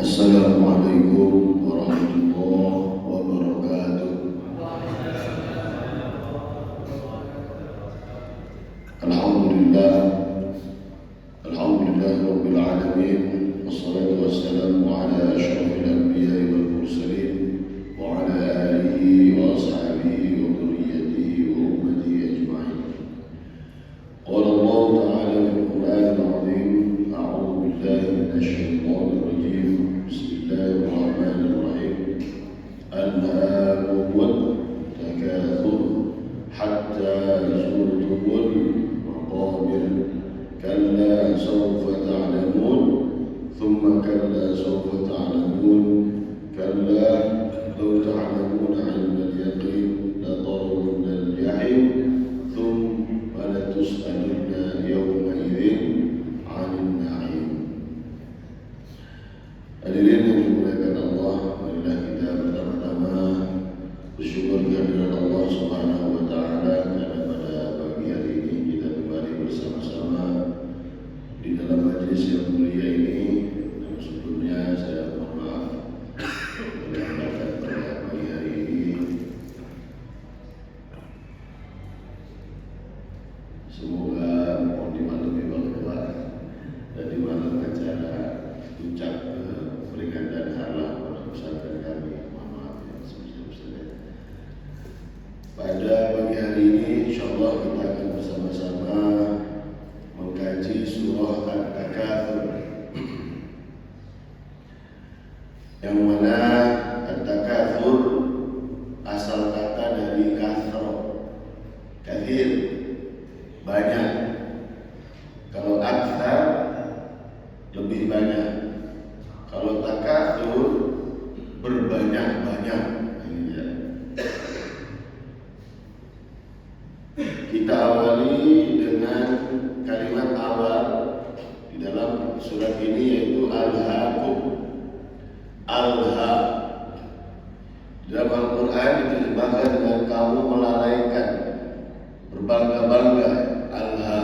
Assalamualaikum warahmatullahi wabarakatuh. Alhamdulillah, alhamdulillah rabbil alamin. Wassalatu wassalamu ala asyrafil anbiya'i wal mursalin wa ala alihi wa ashabihi wa dhurriyyatihi wa ummatihi ajma'in. Qala Allah ta'ala fil Qur'anil 'azim, a'udzu billahi minasy syaithanir rajim. Bismillahirrahmanirrahim. Alhaakumut takatsur hatta zurtumul maqabir. Kalla sawfa ta'lamun, thumma kalla sawfa ta'lamun. Kalla law ta'lamuna 'ilmal yaqin la tarawunna al-jahim, thumma latus'alunna yawma idzin 'anil na'im. Hadirin yang dimuliakan Allah, marilah kita pertama-tama bersyukur kehadirat Allah Subhanahu wa taala karena pada pagi hari ini kita kembali bersama-sama di dalam majelis yang mulia ini. Dan sebelumnya saya mohon maaf karena pada pagi hari ini semoga mohon dimaklumi bahwa di malam acara puncak peringatan halal pada pesantren kami, mohon maaf ya sebesar-besarnya. Pada pagi hari ini insyaallah kita akan bersama-sama mengkaji surah At-Takatsur, yang mana At-Takatsur asal kata dari kathra, kathir, banyak. Kalau aktsar lebih banyak. Kalau takatsur berbanyak-banyak. Kita awali dengan kalimat awal di dalam surat ini, yaitu alhaakum. Alha dalam Al-Quran diterjemahkan dengan kamu melalaikan, berbangga-bangga. Alha.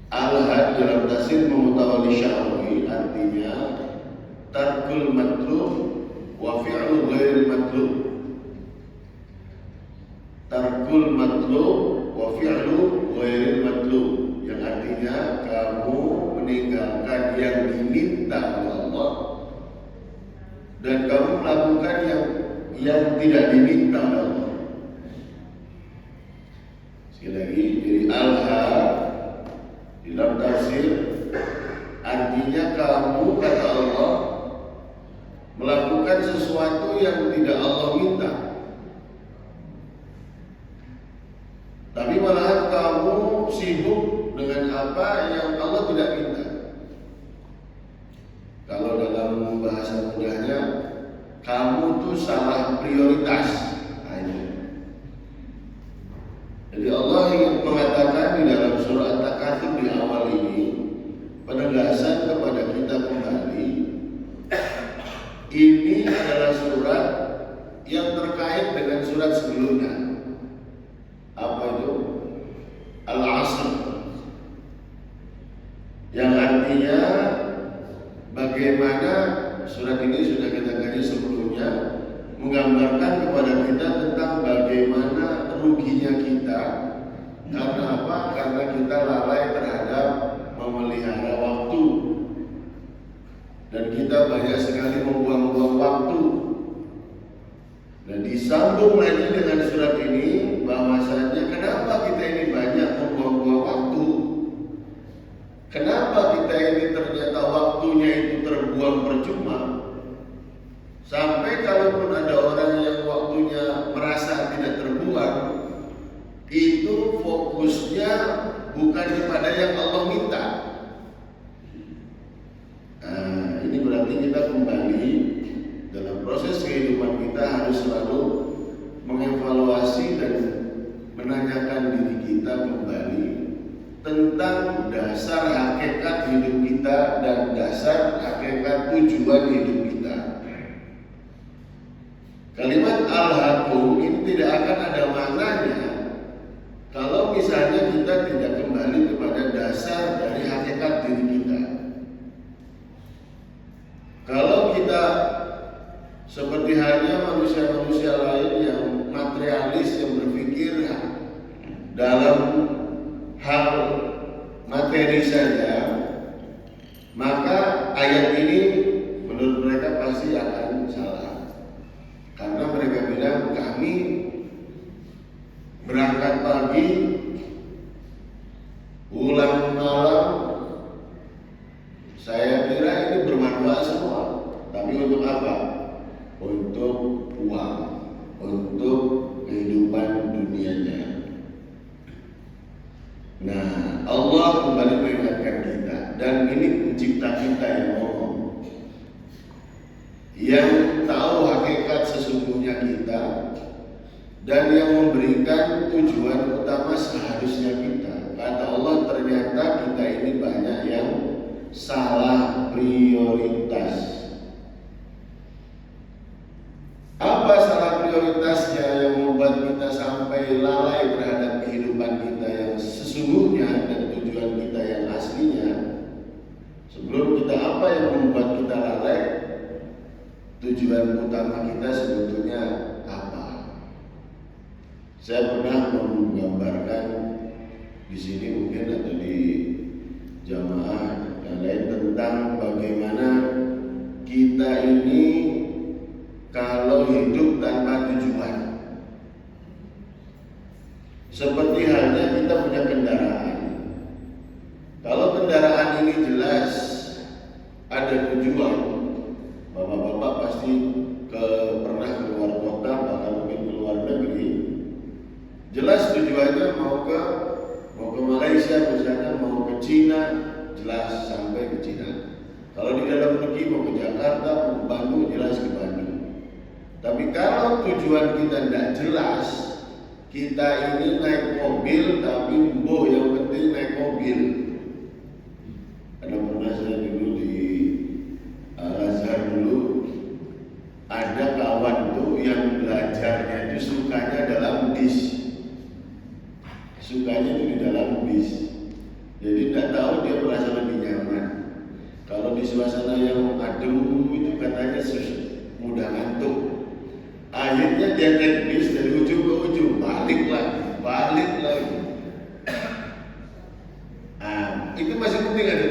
Alha dalam tafsir Mutawalli Sya'rawi artinya tarkul matlub wa fi'lu ghairil matlub. Tarkul matlub wa fi'lu ghairil matlub, yang artinya kamu meninggalkan yang diminta oleh Allah dan kamu melakukan yang tidak diminta oleh Allah. Sekali lagi, jadi alha dalam tafsir artinya kamu, kata Allah, melakukan sesuatu yang tidak Allah minta, tapi malahan kamu sibuk dengan apa yang Allah tidak minta. Kalau dalam bahasa mudahnya, kamu tuh salah prioritas. Jadi Allah ingin mengatakan di dalam surah At-Takatsur di awal ini, penegasan kepada kita kembali, ini adalah surat yang terkait dengan surat sebelumnya. Apa itu? Al-Asr, yang artinya bagaimana surat ini sudah kita kaji sebelumnya, menggambarkan kepada kita tentang bagaimana ruginya kita. Karena apa? Karena kita lalai terhadap memelihara waktu, dan kita banyak sekali membuang-buang waktu. Dan disambung lagi dengan surat ini bahwasanya kenapa kita ini banyak membuang-buang waktu, kenapa kita ini ternyata waktunya itu terbuang percuma. Sampai kalaupun ada orang yang waktunya merasa tidak terbuang, itu fokusnya bukan kepada yang Allah minta. Nah, ini berarti kita kembali dalam proses kehidupan kita harus selalu mengevaluasi dan menanyakan diri kita kembali tentang dasar hakikat hidup kita dan dasar hakikat tujuan hidup kita. Kalimat alhaakum ini tidak akan ada maknanya kalau misalnya kita tidak kembali kepada dasar dari hakikat diri kita. kita seperti halnya manusia-manusia lain yang materialis, yang berpikir dalam hal materi saja, maka ayat ini menurut mereka pasti akan salah. Karena mereka bilang kami berangkat pagi, pulang malam. Saya kira ini bermanfaat semua. Tapi untuk apa? Untuk uang, untuk kehidupan dunianya. Nah, Allah kembali mengingatkan kita, dan ini pencipta kita yang ngomong, yang tahu hakikat sesungguhnya kita, dan yang memberikan tujuan utama seharusnya kita. Kata Allah, ternyata kita ini banyak yang salah prioritas. Apa salah prioritasnya yang membuat kita sampai lalai terhadap kehidupan kita yang sesungguhnya dan tujuan kita yang aslinya? Sebelum kita, apa yang membuat kita lalai? Tujuan utama kita sebetulnya apa? Saya pernah menggambarkan di sini mungkin atau di jamaah yang lain tentang bagaimana kita ini kalau hidup tanpa tujuan. Seperti halnya kita punya kendaraan. Kalau kendaraan ini jelas ada tujuan, bapak-bapak pasti pernah keluar kota, bahkan mungkin keluar negeri. Jelas tujuannya mau ke Malaysia misalnya, mau ke Cina, jelas sampai ke Cina. Kalau di dalam negeri mau ke Jakarta, mau ke Bandung, jelas ke Bandung. Tapi kalau tujuan kita tidak jelas, kita ini naik mobil tapi yang penting naik mobil. Ada pernah saya dulu di Al-Azhar dulu, ada kawan tuh yang belajarnya itu sukanya dalam bis. Sukanya itu di dalam bis. Jadi tidak tahu dia merasa lebih nyaman. Kalau di suasana yang adem itu katanya mudah ngantuk. Akhirnya dia naik bis dari ujung ke ujung, balik lagi. Itu masih penting, ada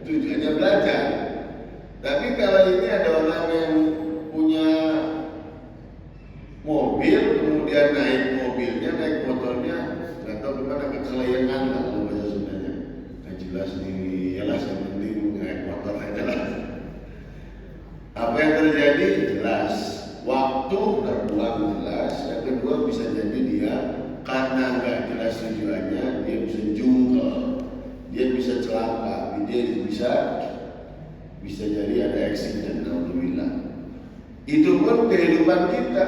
tujuannya belajar. Tapi kalau ini ada orang yang punya mobil, kemudian naik mobilnya, naik motornya, nggak tahu kemana, kekelayangan lah kalau bahasa Sundanya. Nggak jelas nih, yalah yang penting naik motor aja lah. Apa yang terjadi jelas. Waktu terbuang jelas. Yang kedua bisa jadi dia karena nggak jelas tujuannya, dia bisa jungkel, dia bisa celaka, dia bisa jadi ada accident. Alhamdulillah. Itu pun kehidupan kita.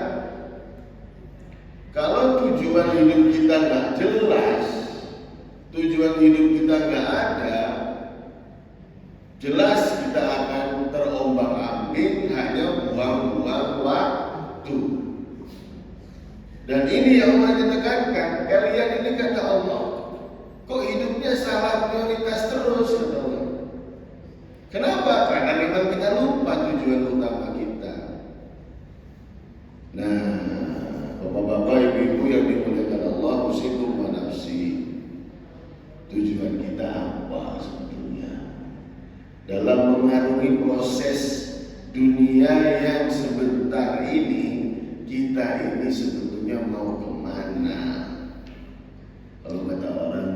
Kalau tujuan hidup kita nggak jelas, tujuan hidup kita nggak ada, jelas kita akan terombang-ambing, hanya buang-buang waktu. Dan ini yang Allah tekankan, kalian ini kata Allah, kok hidupnya salah prioritas terus, kata Allah. Kenapa? Karena memang kita lupa tujuan utama kita. Nah, bapak-bapak, ibu-ibu yang dimuliakan Allah, usikum wa nafsi. Tujuan kita apa sebetulnya? Dalam mengarungi proses dunia yang sebentar ini, kita ini sebetulnya mau kemana? Kalau kata orang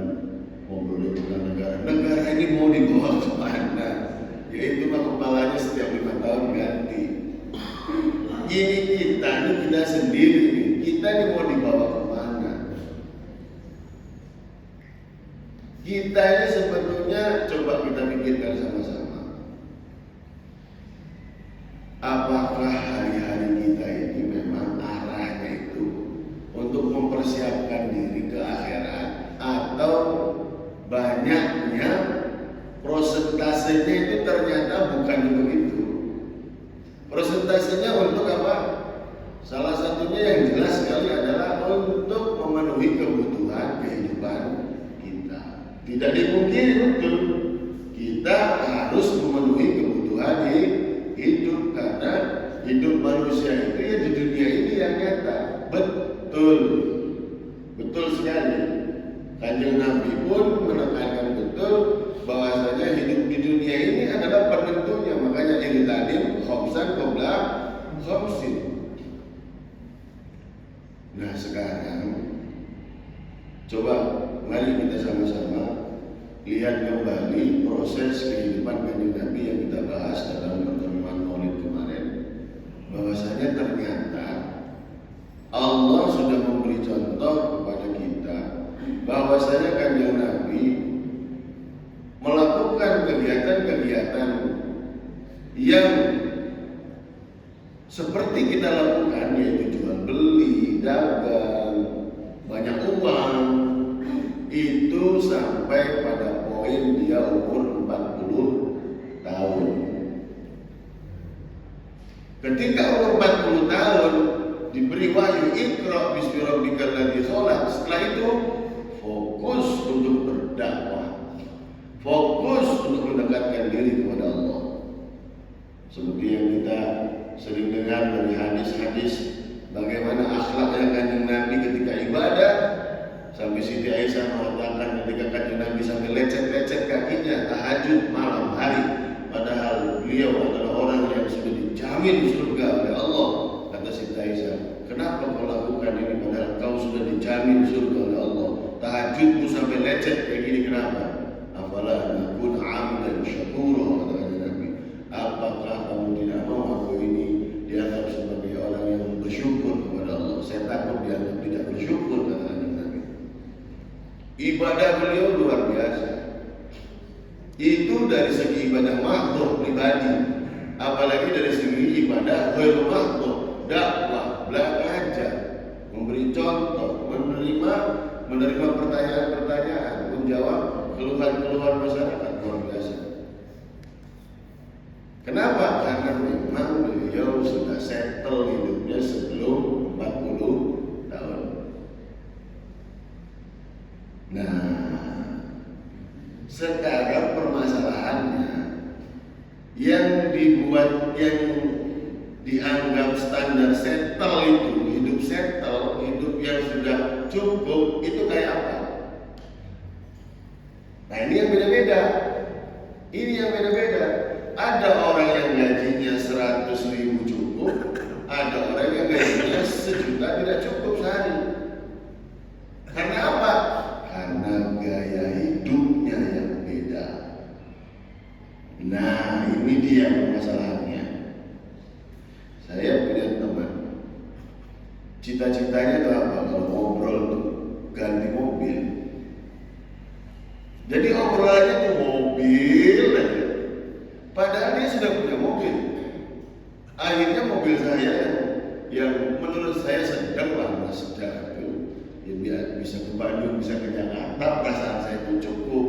ngobrol tentang negara ini mau dibawa kemana? Yaitu kepalanya setiap 5 tahun ganti. Ini kita sendiri, kita ini mau dibawa kemana? Kita ini sebetulnya coba kita pikirkan sama-sama. Apakah hari-hari kita ini memang arahnya itu untuk mempersiapkan diri ke akhirat, atau banyaknya prosentasenya itu ternyata bukan begitu? Prosentasenya untuk apa? Salah satunya yang jelas sekali adalah untuk memenuhi kebutuhan kehidupan kita. Tidak dimungkiri betul, kita harus memenuhi kebutuhan Karena hidup manusia itu ya di dunia ini yang nyata. Betul, betul sekali. Kanjeng Nabi pun menekankan betul bahwasanya hidup di dunia ini adalah penentunya. Makanya irtadim khamsan qabla khamsin. Nah sekarang coba mari kita sama-sama lihat kembali proses kehidupan Kanjeng Nabi yang kita bahas dalam pertemuan Maulid kemarin. Bahwasanya ternyata Allah sudah memberi contoh kepada kita bahwasanya Kanjeng Nabi melakukan kegiatan-kegiatan yang seperti kita lakukan, yaitu jual beli, dagang, banyak uang, itu sampai pada poin dia umur 40 tahun. Ketika umur 40 tahun diberi wahyu Iqra bismi rabbikal ladzi khalaq, setelah itu fokus untuk berdakwah, fokus untuk mendekatkan diri kepada Allah. Seperti yang kita sering dengar dari hadis-hadis bagaimana akhlaknya Kanjeng Nabi ketika ibadah, sampai Siti Aisyah mengatakan ketika Kanjeng Nabi sampai lecet-lecet kakinya tahajud malam hari, padahal beliau adalah orang yang sudah dijamin surga oleh Allah. Kata Siti Aisyah, kenapa kau lakukan ini padahal kau sudah dijamin surga oleh Allah? Tahajudmu sampai lecet kayak gini, kenapa? Afala nakun amdan syakura, kata Kanjeng Nabi. Apakah kamu tidak mau aku ini dianggap sebagai orang yang bersyukur kepada Allah? Saya takut dianggap tidak bersyukur, kata Kanjeng Nabi. Ibadah beliau luar biasa. Itu dari segi ibadah makhluk pribadi, apalagi dari segi ibadah ghair makhluk, dakwah, belajar, memberi contoh, menerima pertanyaan-pertanyaan, menjawab keluhan-keluhan masyarakat, luar biasa. Kenapa? Karena memang beliau sudah settle hidupnya sebelum 40 tahun. Nah, sekarang permasalahannya yang dianggap standar settle itu, hidup settle, hidup yang sudah cukup, itu kayak apa? Nah ini yang beda-beda. Ada orang yang gajinya 100.000 cukup, ada orang yang gajinya 1 juta tidak cukup sehari. Karena apa? Karena gaya hidupnya yang beda. Nah ini dia masalahnya. Saya punya teman, cita-citanya itu apa? Kalau ngobrol tuh ganti mobil. Jadi obrolannya tuh mobil aja. Padahal dia sudah punya mobil. Akhirnya mobil saya yang menurut saya sedang lah, sedang itu, ya biar bisa ke Bandung, bisa ke Jakarta, perasaan saya itu cukup.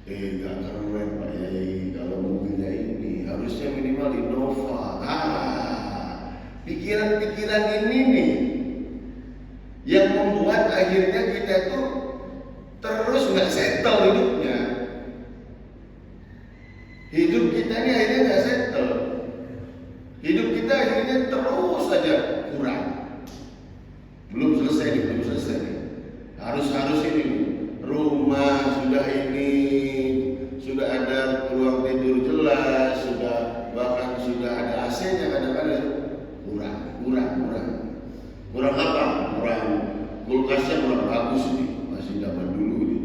Gak keren Pak Yai, kalau mobilnya ini harusnya minimal Innova. Pikiran-pikiran ini nih yang membuat akhirnya kita itu terus nggak settle hidupnya. Hidup kita ini akhirnya nggak settle. Hidup kita akhirnya terus saja kurang. Belum selesai. Harus ini. Rumah sudah ini, sudah ada ruang tidur jelas, bahkan sudah ada AC-nya, kadang-kadang kurang. Kurang apa? Kurang kulkasnya kurang bagus nih, masih zaman dulu nih.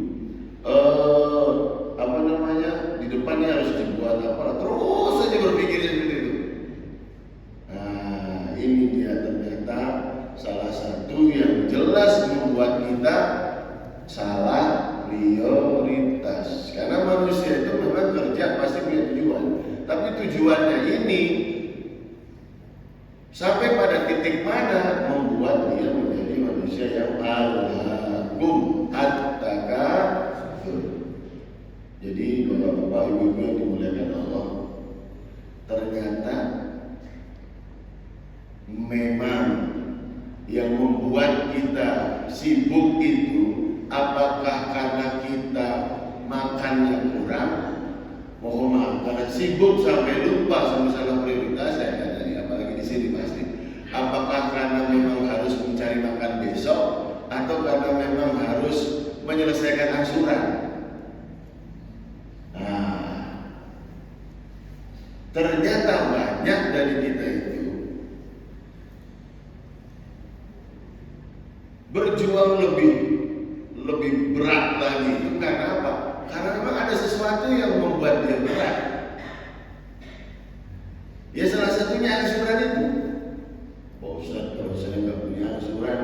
Di depannya harus dibuat apa? Terus saja berpikir seperti itu. Nah, ini dia ternyata salah satu yang jelas membuat kita salah prioritas. Karena manusia itu memang kerja pasti punya tujuan, tapi tujuannya ini sampai pada titik mana membuat dia menjadi manusia yang alhaqum at-takatsur. Jadi bapak-bapak, ibu-ibu yang dimuliakan Allah, ternyata memang yang membuat kita sibuk itu apakah karena kita makannya kurang Mohon maaf karena sibuk sampai lupa sama masalah prioritas saya tadi, apalagi di sini pasti. Apakah karena memang harus mencari makan besok atau karena memang harus menyelesaikan angsuran? Nah, ternyata banyak dari kita itu berjuang lebih berat lagi itu karena apa? Karena memang ada sesuatu yang membuat dia berat. Ya salah satunya angsuran itu. Pak Ustadz, kalau saya nggak punya angsuran,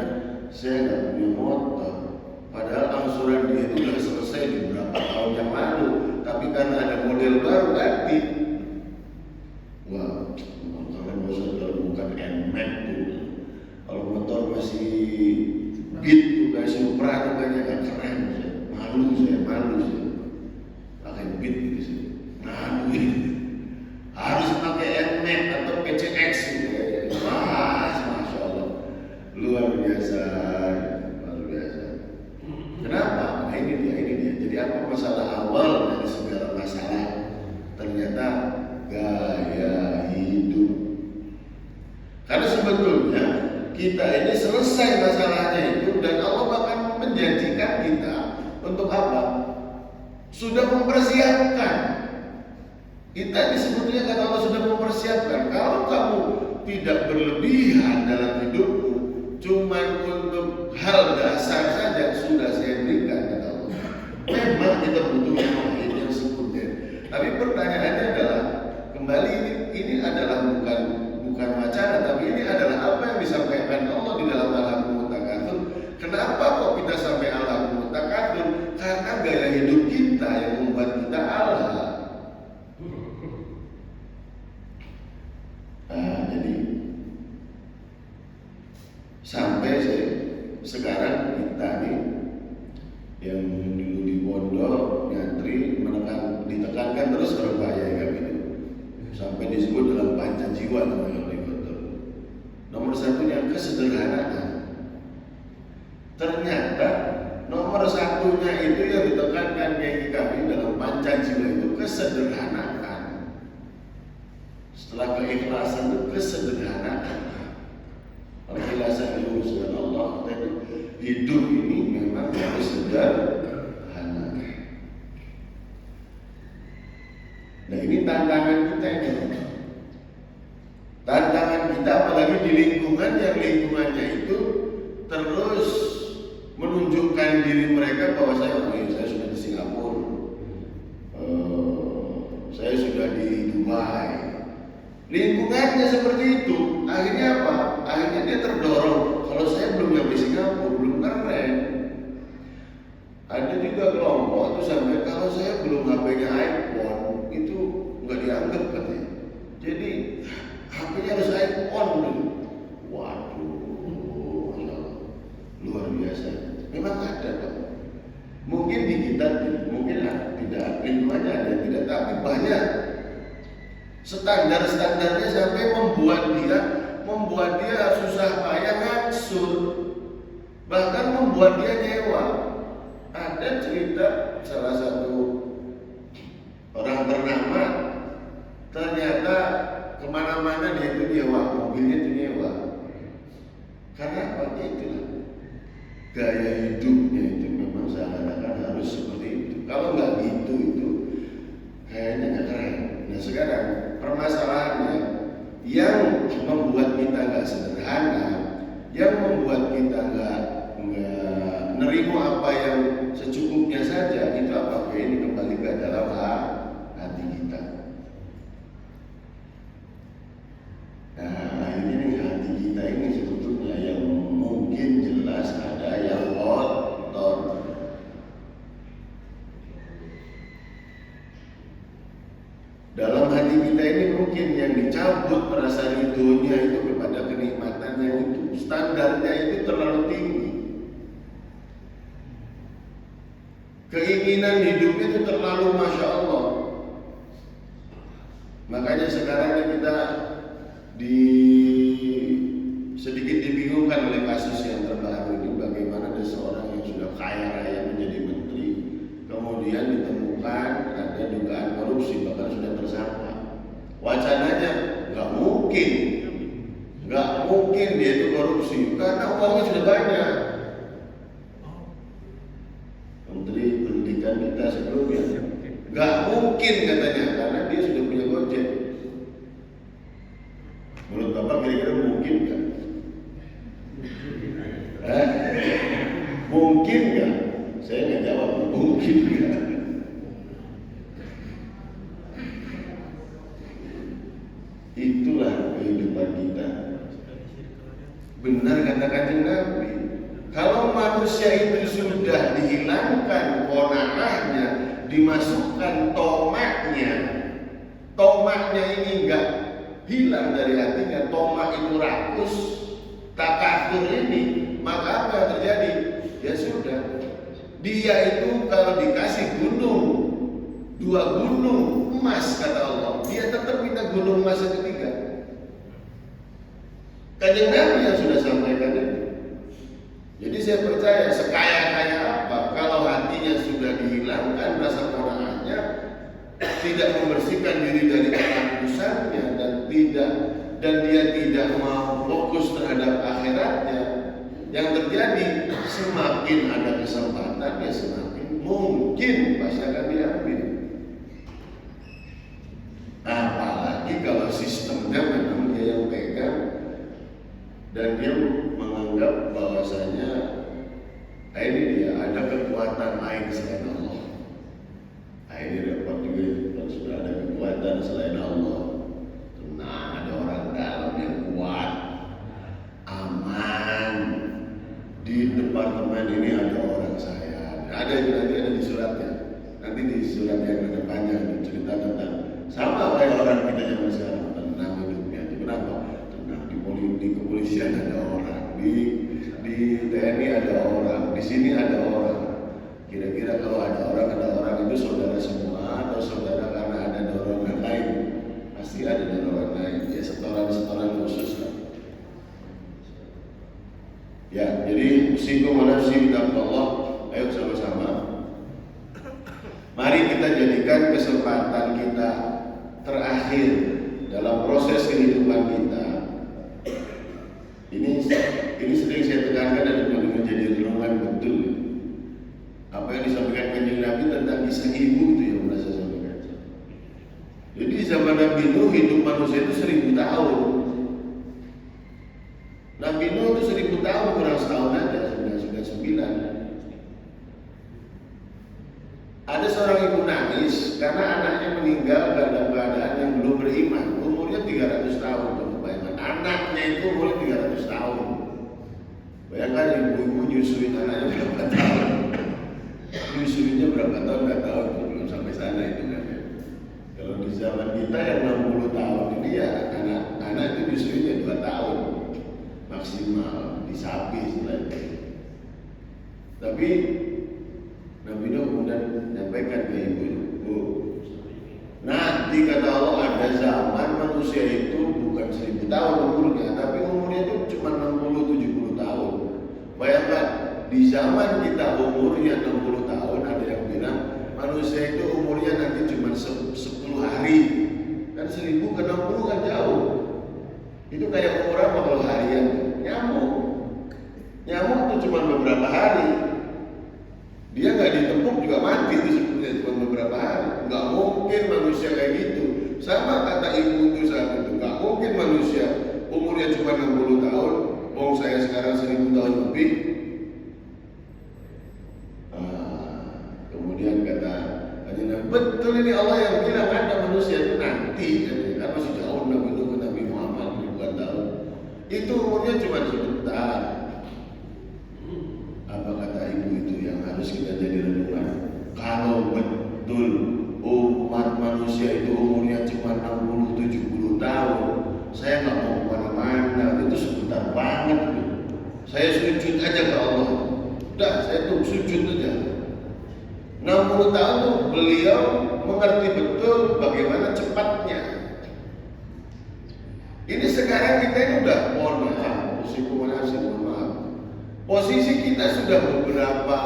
saya nggak punya motor. Padahal angsuran dia itu sudah selesai di beberapa tahun yang lalu, tapi karena ada model baru ganti. Wah, motornya Pak Ustadz kalau bukan NMAX tuh, kalau motor masih Beat tuh kayak Supra tuh kayaknya nggak keren. Malu saya. Pakai Beat gitu sih. Harus pakai NMAX atau PCX gitu ya. Masya Allah, luar biasa. Kenapa? Nah ini dia. Jadi apa masalah awal dari segala masalah? Ternyata gaya hidup. Karena sebetulnya kita ini selesai masalahnya itu dan Allah bahkan menjanjikan kita untuk apa? Sudah mempersiapkan. Kita disebutnya kata Allah sudah mempersiapkan. Kalau kamu tidak berlebihan dalam hidupmu, cuman untuk hal dasar saja sudah saya berikan kata Allah. Memang kita butuh yang lain yang sekunder. Tapi pertanyaannya adalah kembali ini adalah bukan wacana, tapi ini adalah apa yang disampaikan Allah di dalam Al-Haqqul Mutakatsir. Kenapa kok kita sampai Al-Haqqul Mutakatsir? Karena gaya hidup kita yang membuat kita Allah. Jadi sampai sekarang kita nih yang dulu di pondok nyantri ditekankan terus kalau bahaya kami itu sampai disebut dalam panca jiwa namanya. Nomor satunya kesederhanaan. Ternyata nomor satunya itu yang ditekankan kayak kami dalam panca jiwa itu kesederhanaan. Setelah keikhlasan itu kesederhanaan. Keikhlasan itu urusan Allah. Dan hidup ini memang harus sederhana. Nah ini tantangan kita ini. Tantangan kita apalagi di lingkungan yang lingkungannya itu terus menunjukkan diri mereka bahwa saya sudah di Singapura, saya sudah di Dubai. Lingkungannya seperti itu, akhirnya apa? Akhirnya dia terdorong. Kalau saya belum nyampe Singapura, belum keren. Ada juga kelompok itu sampai kalau saya belum HP-nya iPhone itu nggak dianggap katanya. Jadi HP-nya harus iPhone dulu. Waduh, luar biasa. Memang ada Pak. Mungkin di kita mungkin tidak lingkungannya ada tidak, tapi banyak standar-standarnya sampai membuat dia susah payah ngangsur, bahkan membuat dia nyewa. Ada cerita salah satu orang ternama ternyata kemana-mana dia itu nyewa, mobilnya itu nyewa. Karena apa? Itulah gaya hidupnya itu memang seakan-akan harus seperti itu. Kalau nggak gitu itu kayaknya nggak keren. Nah sekarang permasalahannya yang membuat kita nggak sederhana, yang membuat kita nggak nerima apa yang secukupnya saja, itu apa? Ini kembali ke dalam hati kita. Nah ini hati kita ini sebetulnya yang mungkin jelas ada yang kotor. Dalam hati kita ini mungkin yang dicabut perasaan ridhonya itu kepada kenikmatannya itu, standarnya itu terlalu tinggi. Keinginan hidupnya itu terlalu Masya Allah. Makanya sekarang kita sedikit dibingungkan oleh kasus yang terbaru ini, bagaimana ada seorang yang sudah kaya raya menjadi menteri, kemudian ditemukan ada dugaan korupsi. wacananya nggak mungkin dia itu korupsi karena uangnya sudah banyak. Menteri Pendidikan kita sebelumnya nggak mungkin katanya karena dia sudah punya Gojek. Menurut Bapak kira-kira mungkin nggak? Mungkin nggak? Saya nggak jawab mungkin nggak. Itulah kehidupan kita. Benar kata Kanjeng Nabi, kalau manusia itu sudah dihilangkan qanaahnya, dimasukkan tomaknya ini enggak hilang dari hatinya, tomak itu rakus, takatur ini, maka apa yang terjadi? Ya sudah, dia itu kalau dikasih gunung, 2 gunung emas kata Allah, dia tetap minta gunung emas yang ketiga. Kanjeng Nabi yang sudah sampaikan itu. Jadi saya percaya sekaya-kaya apa kalau hatinya sudah dihilangkan rasa qanaahnya, tidak membersihkan diri dari ketanggusannya dan dia tidak mau fokus terhadap akhiratnya, yang terjadi semakin ada kesempatan dia semakin mungkin pasti akan diambil. Apalagi kalau sistemnya memang dia yang pegang dan dia menganggap bahwasanya ini dia ada kekuatan lain selain Allah. Ini repot juga kalau sudah ada kekuatan selain Allah. Tenang, ada orang dalam yang kuat, aman. Di departemen ini ada orang saya. Ada nanti ada di suratnya. Nanti di surat yang ada panjang cerita tentang sama kayak orang kita zaman sekarang, tenang hidupnya. Itu kenapa? Tenang, di kepolisian ada orang, di TNI ada orang, di sini ada orang. Kira-kira kalau ada orang itu saudara semua atau saudara karena ada dorongan lain? Pasti ada dorongan lain. Ya setoran khusus lah. Ya, jadi usikum wa nafsi bitaqwallah. Ayo sama-sama. Mari kita jadikan kesempatan kita terakhir dalam proses kehidupan kita. Ini sering saya tekankan dan menjadi renungan betul. Apa yang disampaikan Kanjeng Nabi tentang kisah ibu itu yang pernah saya sampaikan. Jadi zaman Nabi Nuh hidup manusia itu 1000 tahun. Nabi Nuh itu 1000 tahun kurang setahun aja, sudah 9. Ada seorang ibu nangis karena anaknya meninggal dalam keadaan yang belum beriman. Umurnya 300 tahun. Bayangkan anaknya itu umurnya 300 tahun. Bayangkan ibu-ibu nyusuin anaknya berapa tahun. Nyusuinnya berapa tahun, nggak tahu, belum sampai sana itu kan. Kalau di zaman kita yang 60 tahun ini ya anak-anak itu nyusuinnya 2 tahun maksimal, disapi istilahnya. Tapi Nabi Nuh kemudian menyampaikan ke ibu, nanti kata Allah ada zaman manusia itu bukan 1000 tahun umurnya, tapi umurnya itu cuma 60-70 tahun. Bayangkan di zaman kita umurnya 60 tahun, ada yang bilang manusia itu umurnya nanti cuma 10 hari. Kan 1000 ke 60 kan jauh. Itu kayak umur apa kalau harian? Nyamuk itu cuma beberapa hari. Dia nggak ditepuk juga mati itu sebetulnya cuma beberapa hari. Nggak mungkin manusia kayak gitu. Sama kata ibu itu saat itu, nggak mungkin manusia umurnya cuma 60 tahun. Saya sekarang 1000 tahun lebih. Kemudian kata betul ini Allah yang bilang ada manusia itu nanti, kan masih jauh Nabi Nuh ke Nabi Muhammad ribuan tahun. Itu umurnya cuma sebentar. Apa kata ibu itu yang harus kita jadi renungan? Kalau betul umat manusia itu umurnya cuma 60-70 tahun, saya nggak mau kemana-mana, itu sebentar banget. Saya sujud aja ke Allah. Udah, saya tuh sujud aja. 60 tahun tuh beliau mengerti betul bagaimana cepatnya. Ini sekarang kita ini udah mohon maaf, posisi kita sudah beberapa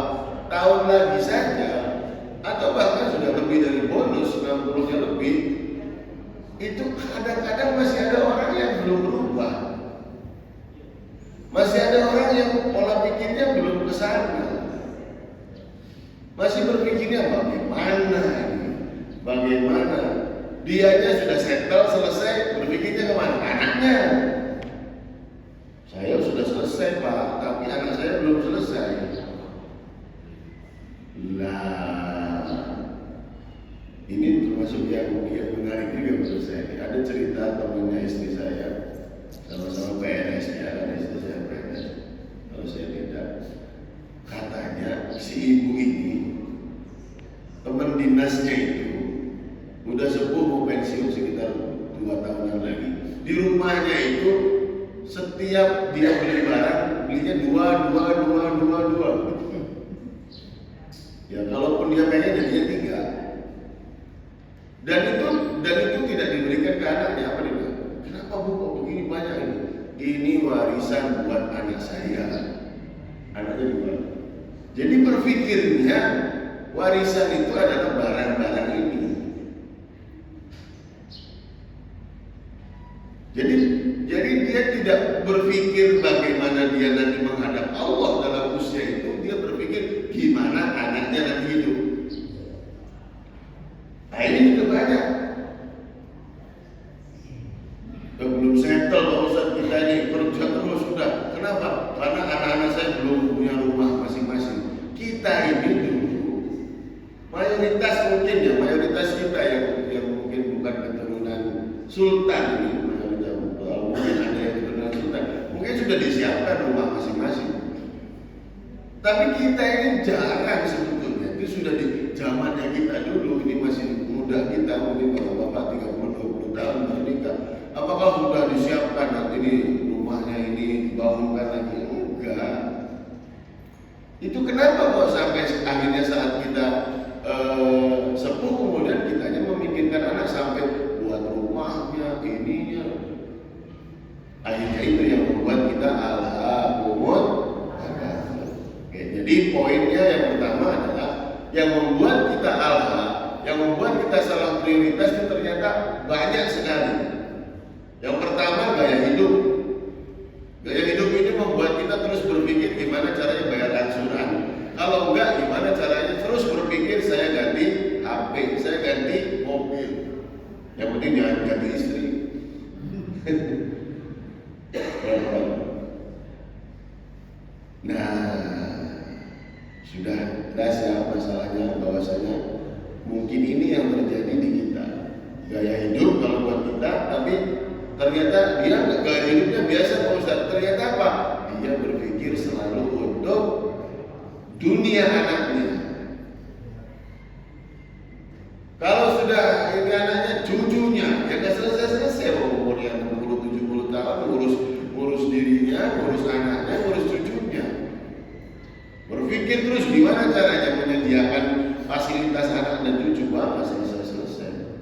tahun lagi saja, atau bahkan sudah lebih dari bonus 60-nya lebih, itu kadang-kadang masih ada orang yang belum berubah. Masih ada orang yang pola pikirnya belum ke sana. Masih berpikirnya bagaimana ini? Bagaimana? Dianya sudah settle, selesai, berpikirnya kemana? Anaknya. Saya sudah selesai Pak, tapi anak saya belum selesai. Lah, ini termasuk yang menarik juga menurut saya. Ada cerita temannya istri saya, sama-sama PNS ya, kan istri saya PNS. Kalau saya tidak, katanya si ibu ini teman dinasnya itu udah sepuh, mau pensiun sekitar 2 tahunan lagi. Di rumahnya itu setiap dia beli barang, belinya dua. Ya kalaupun dia pengen jadinya 3. Dan itu tidak diberikan ke anaknya. Apa dia bilang? Kenapa Bu kok begini banyak ini? Ini warisan buat anak saya. Anaknya juga. Jadi berpikirnya warisan itu adalah barang-barang ini. Jadi dia tidak berpikir bagaimana dia nanti menghadap Allah dalam usia itu. Dia berpikir gimana anaknya nanti hidup. Nah ini juga banyak. Belum settle Pak Ustaz, kita ini kerja terus sudah. Kenapa? Karena anak-anak saya belum punya rumah masing-masing. Kita ini dulu mayoritas kita yang mungkin bukan keturunan sultan ini, mungkin ada yang keturunan sultan, mungkin sudah disiapkan rumah masing-masing. Tapi kita ini jarang sebetulnya. Itu sudah di zamannya kita dulu, ini masih muda kita, mungkin bapak-bapak 30-20 tahun baru nikah. Apakah sudah disiapkan nanti ini rumahnya ini dibangunkan lagi? Enggak. Itu kenapa kok sampai akhirnya saat kita sepuh kemudian kitanya memikirkan anak sampai buat rumahnya, ininya. Akhirnya itu yang membuat kita alhamdulillah. Oke, jadi poinnya yang pertama adalah yang membuat kita yang membuat kita salah prioritas itu ternyata banyak sekali. Yang pertama gaya hidup. Gaya hidup ini membuat kita terus berpikir gimana caranya bayar angsuran. Kalau enggak, gimana caranya terus berpikir saya ganti HP, saya ganti mobil. Yang penting jangan ganti istri. Nah, sudah jelas masalahnya, bahwasanya mungkin ini yang terjadi di kita. Gaya hidup kalau buat kita, tapi ternyata dia gaya hidupnya biasa Pak Ustaz. Ternyata apa? Dia berpikir selalu untuk dunia anaknya. Kalau sudah ini anaknya, cucunya, ya nggak selesai-selesai umur yang 60-70 tahun ngurus dirinya, ngurus anaknya, ngurus cucunya. Berpikir terus gimana caranya menyediakan fasilitas anak dan cucu, nggak selesai-selesai.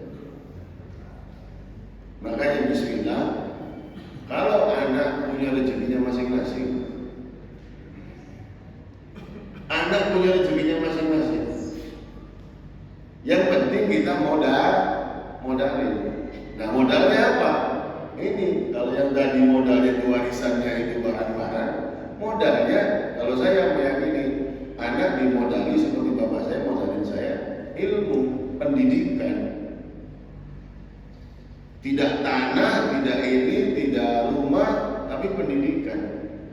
Makanya bismillah, kalau anak punya rezekinya masing-masing, yang penting kita modalin. Nah modalnya apa? Ini kalau yang tadi modalnya itu warisannya itu barang-barang, modalnya kalau saya meyakini anak dimodali seperti bapak saya modalin saya ilmu, pendidikan. Tidak tanah, tidak ini, tidak rumah, tapi pendidikan.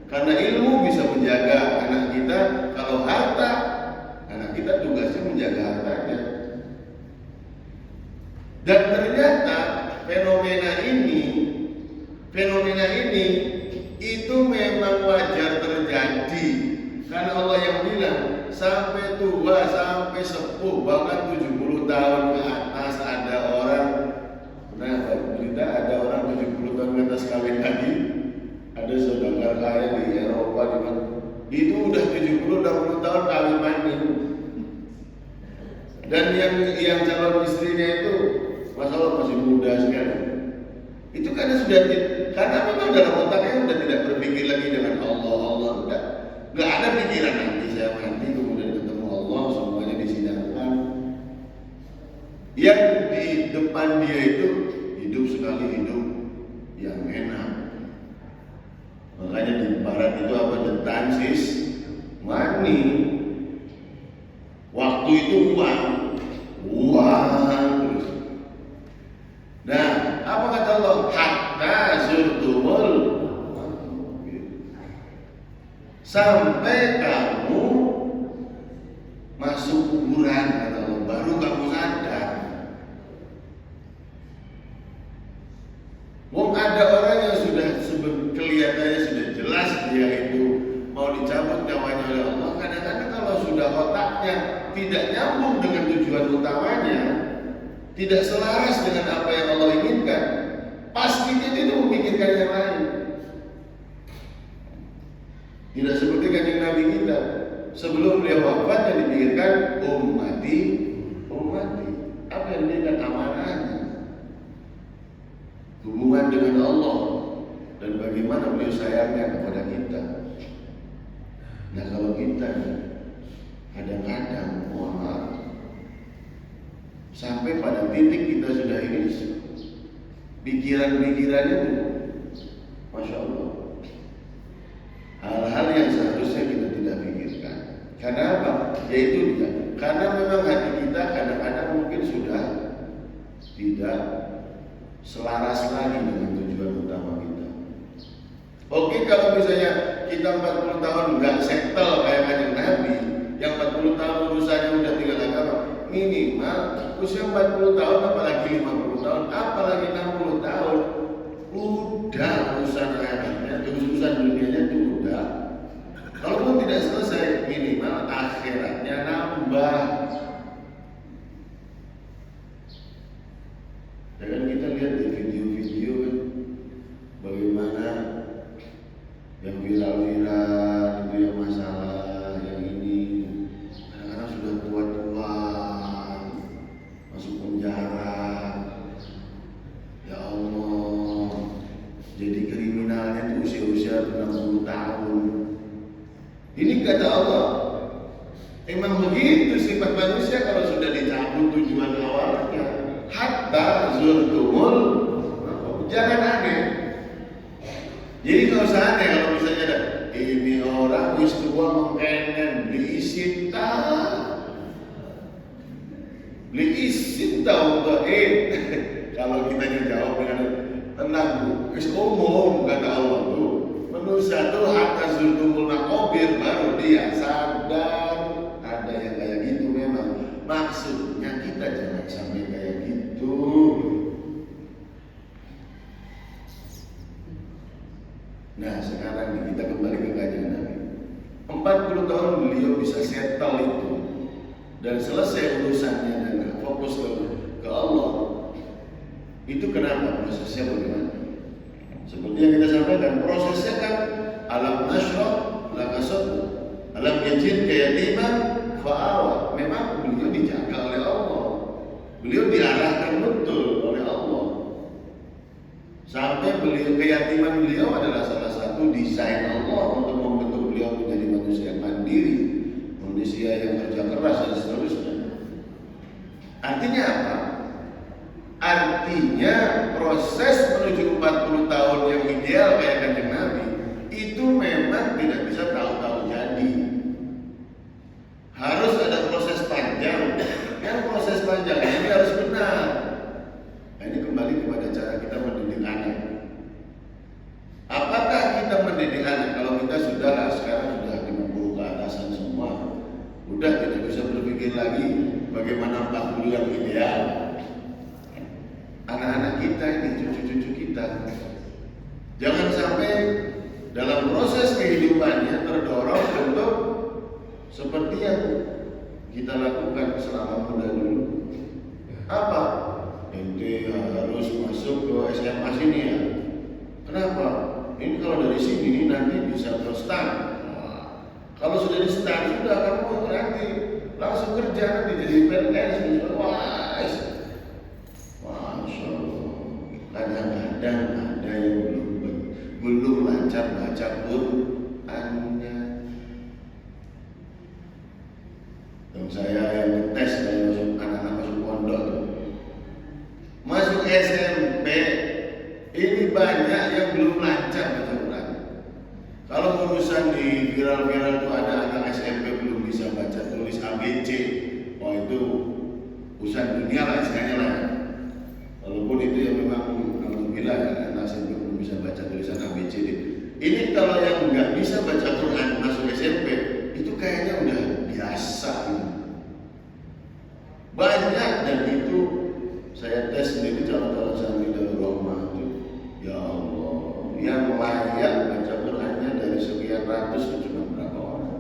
Karena ilmu bisa menjaga anak kita. Kalau harta, anak kita tugasnya menjaga hartanya. Dan ternyata fenomena ini itu memang wajar terjadi. Karena Allah yang bilang sampai tua, sampai sepuh, bahkan 70 tahun ke atas ada orang. Nah, berita ada orang 70 tahun ke atas kawin lagi. Ada saudara kaya di Eropa di mana itu udah 70-60 tahun kawin manin. Dan yang calon istrinya itu masalah masih muda sekali. Itu karena memang dalam otaknya udah tidak berpikir lagi dengan Allah enggak ada pikiran nanti saya mati kemudian ketemu Allah, semuanya disidangkan. Yang di depan dia itu hidup sekali hidup yang enak. Makanya di barat itu apa? The time is money. Waktu itu uang terus. Nah, apa kata Allah? Hatta zurtumul, sampai kamu masuk kuburan, kata Allah, baru kamu sadar. Wong ada orang yang sudah kelihatannya sudah jelas dia itu mau dicabut nyawanya oleh Allah. Kadang-kadang kalau sudah otaknya tidak nyambung dengan tujuan utamanya, tidak selaras dengan apa yang Allah inginkan, pasti dia itu memikirkan yang lain. Tidak seperti kanjeng Nabi kita, sebelum beliau wafat yang dipikirkan ummati. Apa yang dipikirkan? Amanahnya, hubungan dengan Allah, dan bagaimana beliau sayangnya kepada kita. Nah, kalau kita kadang-kadang sampai pada titik kita sudah ini, pikiran-pikirannya itu, Masya Allah, hal-hal yang seharusnya kita tidak pikirkan. Karena apa? Yaitu dia, karena memang hati kita kadang-kadang mungkin sudah tidak selaras lagi dengan tujuan utama kita. Oke, kalau misalnya kita 40 tahun nggak settle kayak kanjeng Nabi, yang 40 tahun urusannya udah tinggal agama, minimal usia 40 tahun, apalagi 50 tahun, apalagi 60 tahun, udah urusan akhiratnya, urusan dunianya itu udah. Kalaupun tidak selesai, minimal akhiratnya nambah. Dan kita lihat di video-video kan, bagaimana yang viral-viral itu yang masalah, yang ini kadang-kadang sudah tua-tua masuk penjara. Ya Allah, jadi kriminalnya itu usia-usia 60 tahun. Ini kata Allah, emang begitu sifat manusia kalau sudah dicabut tujuan awalnya. Hatta zurtumul, jangan aneh. Jadi kalau seandainya kalau misalnya ada ini orang wis tua mengkenen beli isin untuk kalau kita jawab dengan tenang bu, wis umum kata Allah tuh, manusia tuh hatta zurtumul makobir baru dia sadar ada yang kayak gitu. Memang maksudnya kita jangan sampai kayak gitu. Nah, sekarang kita kembali ke kanjeng Nabi. 40 tahun beliau bisa settle itu dan selesai urusannya dan fokus ke Allah. Itu kenapa? Prosesnya bagaimana? Seperti yang kita sampaikan, prosesnya kan alam nashrah laka sadra, alam yajid kayatiman fa'awa. Memang beliau dijaga oleh Allah, beliau diarahkan betul oleh Allah. Sampai beliau, keyatiman beliau adalah salah satu desain Allah untuk membentuk beliau menjadi manusia yang mandiri, manusia yang kerja keras dan seterusnya. Artinya apa? Artinya proses menuju 40 tahun yang ideal kayak kanjeng Nabi itu memang tidak bisa tahu-tahu jadi. Harus ada proses panjang. Yang proses panjang ini harus benar. Nah, ini kembali kepada cara kita mendidik anak. Apakah kita mendidik anak kalau kita sudah sekarang sudah 50 ke atasan semua, udah tidak bisa berpikir lagi bagaimana 40 yang ideal. Anak-anak kita ini, cucu-cucu kita, jangan sampai dalam proses kehidupannya terdorong untuk seperti yang kita lakukan selama muda dulu. Apa? Ente harus masuk ke SMA sini ya. Kenapa? Ini kalau dari sini nih nanti bisa ke stan. Nah, kalau sudah di stan sudah kamu nanti langsung kerja, nanti jadi PNS. Masya Allah. Kadang-kadang ada yang belum lancar baca Qurannya. Yang saya yang tes saya masuk anak-anak masuk pondok, masuk SMP viral-viral tuh ada anak SMP belum bisa baca tulis ABC. Oh itu urusan dunia lah istilahnya lah. Walaupun itu yang memang alhamdulillah ya, anak SMP belum bisa baca tulisan ABC. Ini kalau yang nggak bisa baca Quran masuk SMP itu kayaknya udah biasa gitu. Banyak dan itu saya tes sendiri calon-calon santri dari Roma itu, ya Allah, yang layak baca Qurannya dari sekian ratus itu cuma berapa orang?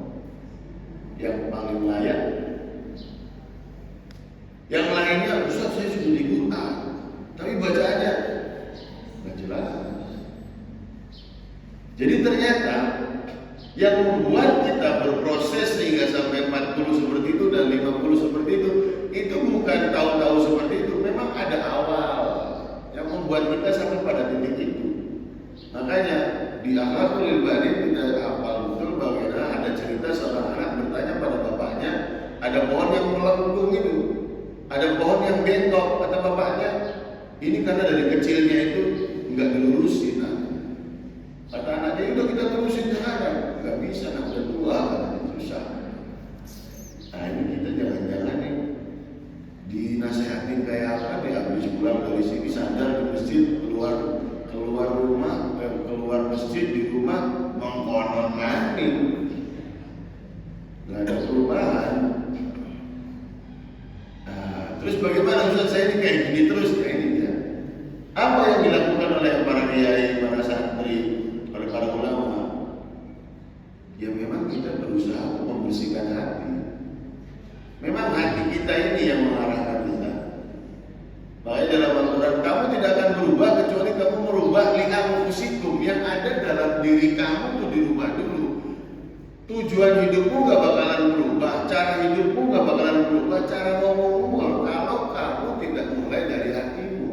Yang paling layak. Yang lainnya, Ustaz saya sudah di Quran, tapi bacaannya nggak jelas. Jadi ternyata yang membuat kita berproses sehingga sampai 40 seperti itu dan 50 seperti itu bukan tahu-tahu seperti itu. Memang ada awal yang membuat kita sampai pada titik itu. Makanya di Akhlaqul Ibadah kita hafal betul bagaimana ada cerita seorang anak bertanya pada bapaknya, ada pohon yang melengkung itu, ada pohon yang bengkok, kata bapaknya, ini karena dari kecilnya itu nggak dilurusin. Kata anaknya, udah kita terusin sekarang. Gak bisa, nak udah tua, katanya susah. Nah ini kita jangan-jangan nih dinasehatin kayak apa nih, habis pulang dari sini sadar di masjid, keluar rumah, keluar masjid di rumah mengkonon mani. Gak ada perubahan. Nah, terus bagaimana Ustaz saya ini kayak gini terus? Nah ini dia. Apa yang dilakukan oleh para kiai, para santri, oleh para ulama? Ya memang kita berusaha untuk membersihkan hati. Memang hati kita ini yang mengarahkan kita. Makanya dalam Al-Quran, kamu tidak akan berubah kecuali kamu merubah li'anfusikum, yang ada dalam diri kamu itu dirubah dulu. Tujuan hidupmu gak bakalan berubah, cara hidupmu gak bakalan berubah, cara ngomongmu kalau kamu tidak mulai dari hatimu.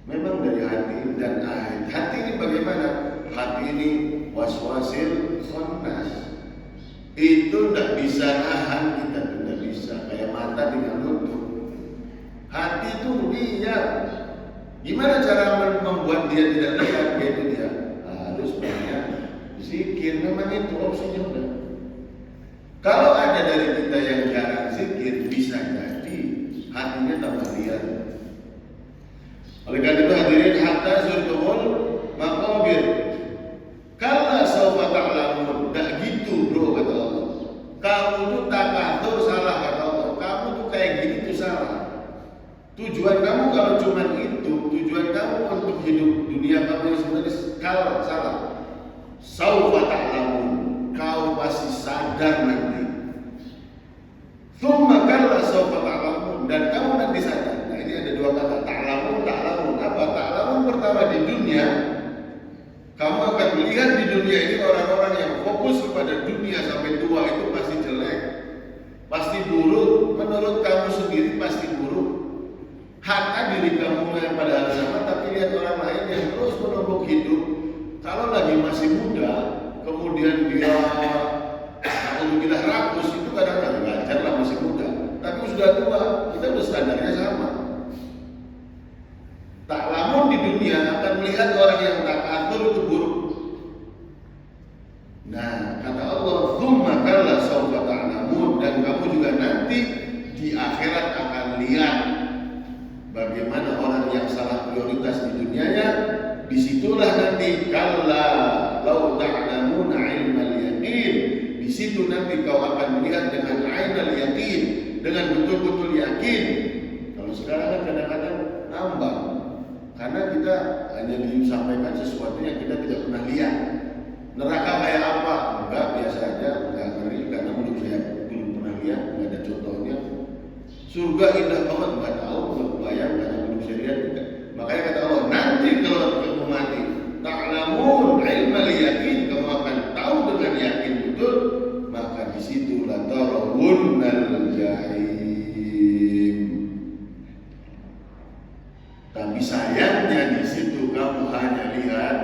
Memang dari hati dan hati ini bagaimana? Hati ini waswasil khannas. Itu tidak bisa nahan, kita tidak bisa. Kayak mata tinggal nutup. Hati itu lihat. Gimana cara membuat dia tidak lihat? Yaitu dia harus banyak zikir. Memang itu opsinya udah. Kalau ada dari kita yang jarang zikir, bisa jadi hatinya tambah lihat. Oleh karena itu hadirin, hatta zurtumul maqabir. Kalla sawfa ta'lamun. Tak gitu bro, kata Allah. Kamu tuh takatur salah, kata Allah. Kamu tuh kayak gini tuh salah. Tujuan kamu kalau cuma itu, tujuan kamu untuk hidup dunia kamu yang sebenarnya salah. Sawfa ta'lamun. Kau pasti sadar nanti. Tsumma kalla sawfa ta'lamun. Dan kamu nanti sadar. Nah ini ada dua kata, ta'lamun. Apa? Ta'lamun pertama di dunia. Kamu akan melihat di dunia ini orang-orang yang fokus kepada dunia sampai tua itu pasti jelek, pasti buruk. Menurut kamu sendiri pasti buruk. Hatta diri kamu yang pada sama, tapi lihat orang lain yang terus menumpuk hidup. Kalau lagi masih muda, kemudian dia kita rakus, itu kadang-kadang wajar lah masih muda. Tapi sudah tua, kita udah standarnya sama. Tak lamun di dunia akan melihat orang yang tak atur itu buruk. Nah, kata Allah, "Tsumma kalla sawfa ta'lamun." Dan kamu juga nanti di akhirat akan lihat bagaimana orang yang salah prioritas di dunianya. Disitulah nanti kalla law ta'lamuna 'ilmal yaqin. Di situ nanti kau akan melihat dengan ainal yaqin, dengan betul-betul yakin. Kalau sekarang kan kadang-kadang ngambang. Karena kita hanya disampaikan sesuatu yang kita tidak pernah lihat. Neraka kayak apa? Enggak, biasa aja, enggak ngeri karena menurut saya belum pernah lihat, enggak ada contohnya. Surga indah banget, enggak tahu, enggak bayang karena belum saya lihat juga. Makanya kata Allah, nanti kalau kamu mati, ta'lamun ilmal yakin, kamu akan tahu dengan yakin betul, maka di situ la tarawunnal jahim. Tapi sayangnya di situ kamu hanya lihat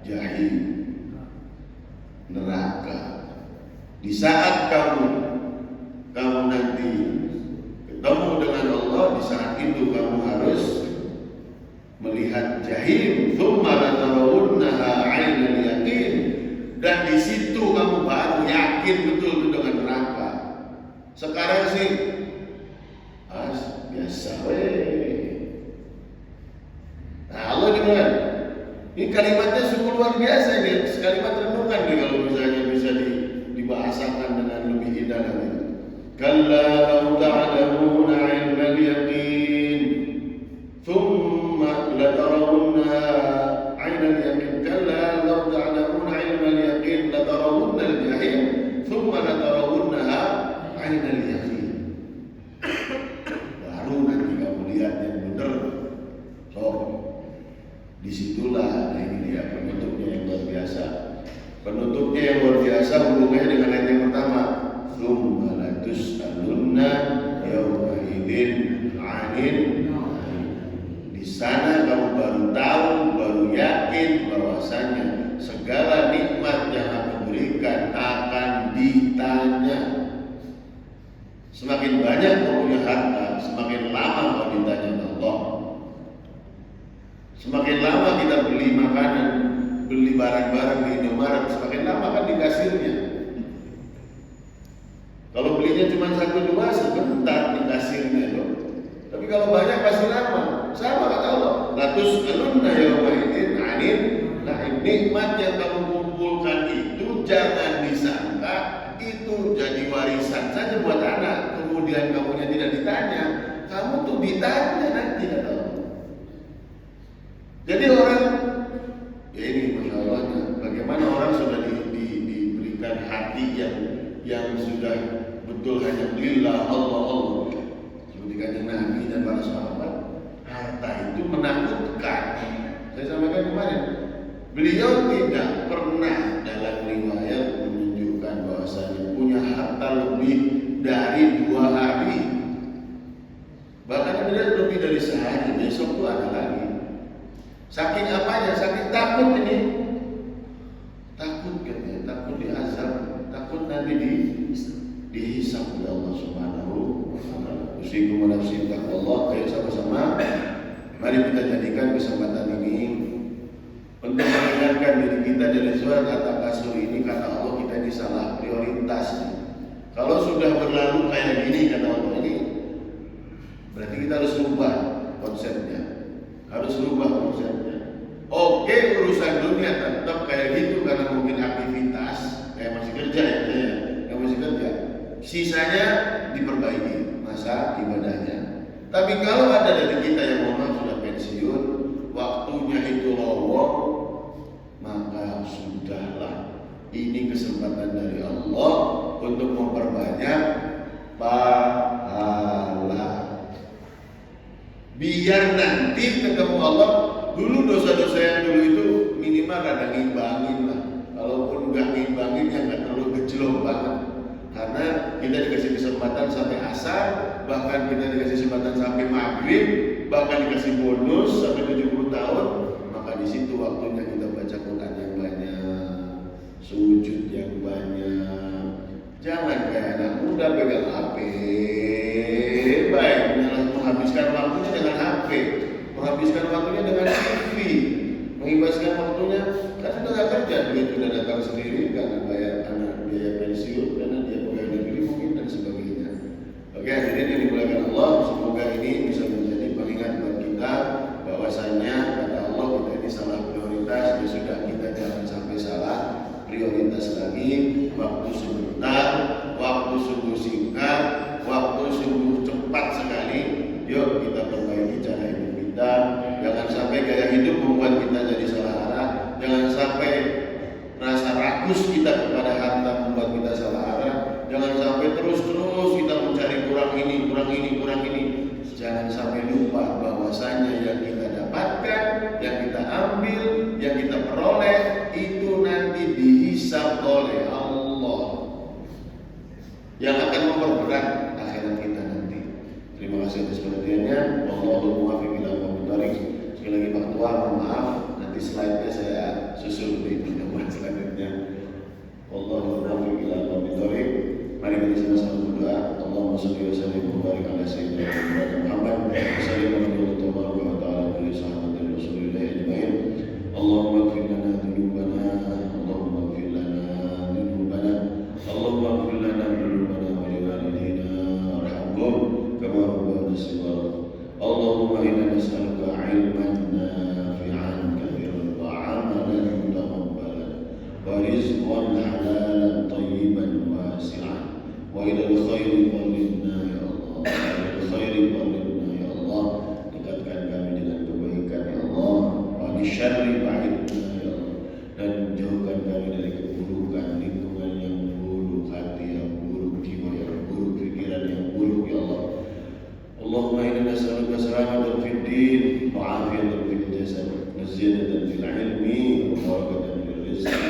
jahim, neraka. Di saat kamu nanti ketemu dengan Allah, di saat itu kamu harus melihat jahim. Tsumma la tarawunnaha 'ainal yaqin. Dan di situ kamu baru yakin betul dengan neraka. Sekarang sih biasa Nah, Allah gimana? Ini kalimatnya sungguh luar biasa ini. Kalimat renungan nih kalau misalnya bisa dibahasakan dengan lebih indah lagi. Kalla law ta'lamuna 'ilmal yaqin thumma latarawunnaha 'ainal yaqin. Kalla law ta'lamuna 'ilmal yaqin latarawunnal jahim thumma latarawunnaha 'ainal yaqin. Baru nanti kamu lihat yang benar. So, disitulah, nah ini dia penutupnya yang luar biasa. Penutupnya yang luar biasa hubungannya dengan ayat yang pertama. Tsumma latus'alunna yawma idzin 'anil. Di sana kamu baru tahu, baru yakin bahwasanya segala nikmat yang aku berikan akan ditanya. Semakin banyak kau punya harta, semakin lama kau ditanya Allah. Semakin lama kita beli makanan, beli barang-barang di Indomaret, semakin lama kan di kasirnya. Kalau belinya cuma 1-2 sebentar di kasirnya loh. Tapi kalau banyak pasti lama. Sama kata Allah. Latus'alunna yawma idzin 'anil na'im. Nikmat yang kamu kumpulkan itu jangan disangka itu jadi warisan saja buat anak. Kemudian kamunya tidak ditanya, kamu tuh ditanya nanti kata Allah. Jadi orang, ya ini Masya Allahnya, bagaimana orang sudah diberikan hati yang sudah betul hanya lillah Allah. Seperti kanjeng Nabi dan para sahabat, harta itu menakutkan. Saya sampaikan kemarin, beliau tidak pernah dalam riwayat menunjukkan bahwasanya punya harta lebih dari 2 hari. Bahkan beliau lebih dari sehari, besok itu ada lagi. Saking apanya? Saking takut ini. Takut katanya, takut diazab, takut nanti dihisab oleh Allah Subhanahu wa taala. Usikum wa nafsi taqwallah. Ayo sama-sama mari kita jadikan kesempatan ini untuk mengingatkan diri kita dari surat At-Takasur ini. Kata Allah, kita ini salah prioritas. Kalau sudah berlalu kayak gini kata Allah ini, berarti kita harus rubah konsepnya. Harus rubah konsepnya. Oke, urusan dunia tetap kayak gitu karena mungkin aktivitas kayak masih kerja ya, yang masih kerja. Sisanya diperbaiki masa ibadahnya. Tapi kalau ada dari kita yang mohon sudah pensiun, waktunya itu lowong, maka sudahlah. Ini kesempatan dari Allah untuk memperbanyak pahala. Biar nanti ketemu Allah, dulu dosa-dosa yang dulu itu minimal ada ngimbangin lah. Kalaupun nggak ngimbangin ya nggak terlalu gejlok banget. Karena kita dikasih kesempatan sampai asar, bahkan kita dikasih kesempatan sampai maghrib, bahkan dikasih bonus sampai 70 tahun. Maka di situ waktunya kita baca Quran yang banyak, sujud yang banyak. Jangan kayak anak muda pegang HP. Baik, menghabiskan waktunya dengan HP, menghabiskan waktunya dengan TV, menghabiskan waktunya kan sudah nggak kerja, duit sudah datang sendiri karena bayar anak biaya pensiun, karena dia pegawai negeri mungkin dan sebagainya. Oke, hadirin yang dimuliakan Allah, semoga ini bisa menjadi pengingat buat kita bahwasanya kata Allah kita ini salah prioritas. Ya sudah, kita jangan sampai salah prioritas lagi. Waktu sebentar, waktu sungguh singkat, waktu sungguh cepat sekali. Yuk kita perbaiki cara hidup kita. Jangan sampai gaya hidup membuat kita jadi salah arah. Jangan sampai rasa rakus kita kepada harta membuat kita salah arah. Jangan sampai terus-terus kita mencari kurang ini. Jangan sampai lupa bahwasanya yang kita dapatkan, yang kita ambil, yang kita peroleh itu nanti dihisab oleh Allah yang akan memperberat akhirat kita nanti. Terima kasih atas perhatiannya. Wallahul muwaffiq ila aqwamit thoriq. Sekali lagi Pak Tua, mohon maaf, nanti slide-nya saya susul di pertemuan selanjutnya. Wallahul muwaffiq ila aqwamit thoriq. Mari kita sama-sama berdoa. Allahumma shalli wa sallim wa barik ala sayyidina Muhammad wa sallallahu wa ta'ala kulli sahabatin Rasulillah ajmain. Allahumma ighfir lana dhunubana, Allahumma ighfir lana inna nas'aluka ilman nafi'an katsiran wa 'amalan mutaqabbalan wa rizqan halalan thayyiban wasi'an wa ilal khairi qallibna ya Allah, wa ilal khairi qallibna ya Allah, dekatkan kami dengan kebaikan ya Allah, wa bisyarri ba'idna ya Allah, dan jauhkan kami dari keburukan, lingkungan yang buruk, hati yang buruk, jiwa yang buruk, pikiran yang buruk ya Allah. Allahumma inna nas'aluka salamatan fid din wa 'afiyatan fil jasad wa ziyadatan fil ilmi wa barakatan fil rizqi